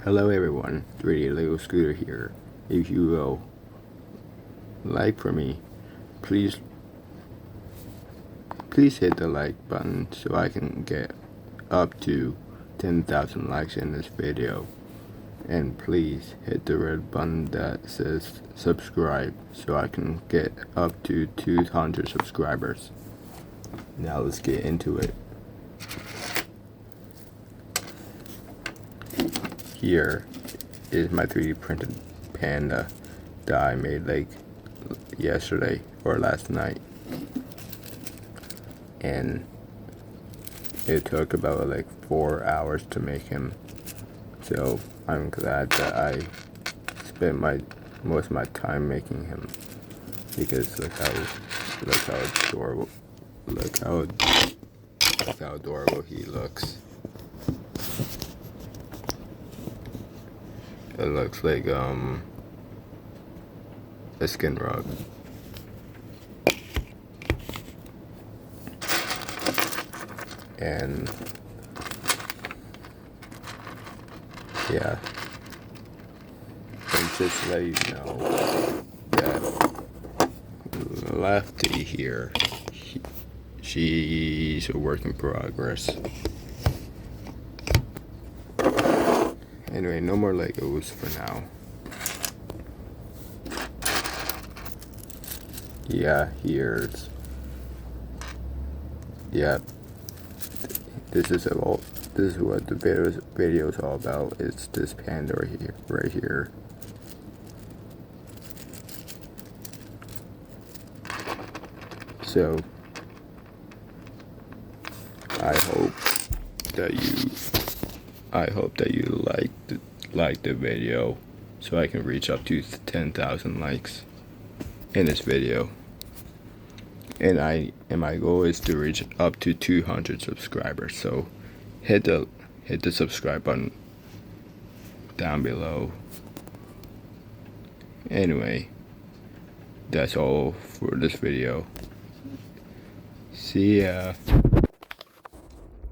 Hello everyone, 3D Lego Scooter here. If you will like for me, please hit the like button so I can get up to 10,000 likes in this video. And please hit the red button that says subscribe so I can get up to 200 subscribers. Now let's get into it. Here is my 3D printed panda that I made like yesterday or last night, and it took about like 4 hours to make him, so I'm glad that I spent most of my time making him, because look how adorable he looks. It looks like a skin rug. And yeah, and just to let you know that Lefty here, she's a work in progress. Anyway, no more Legos for now. Yeah, here's. Yeah, this is what the video is all about. It's this panda right here. So I hope that you like the video, so I can reach up to 10,000 likes in this video. And my goal is to reach up to 200 subscribers. So hit the subscribe button down below. Anyway, that's all for this video. See ya.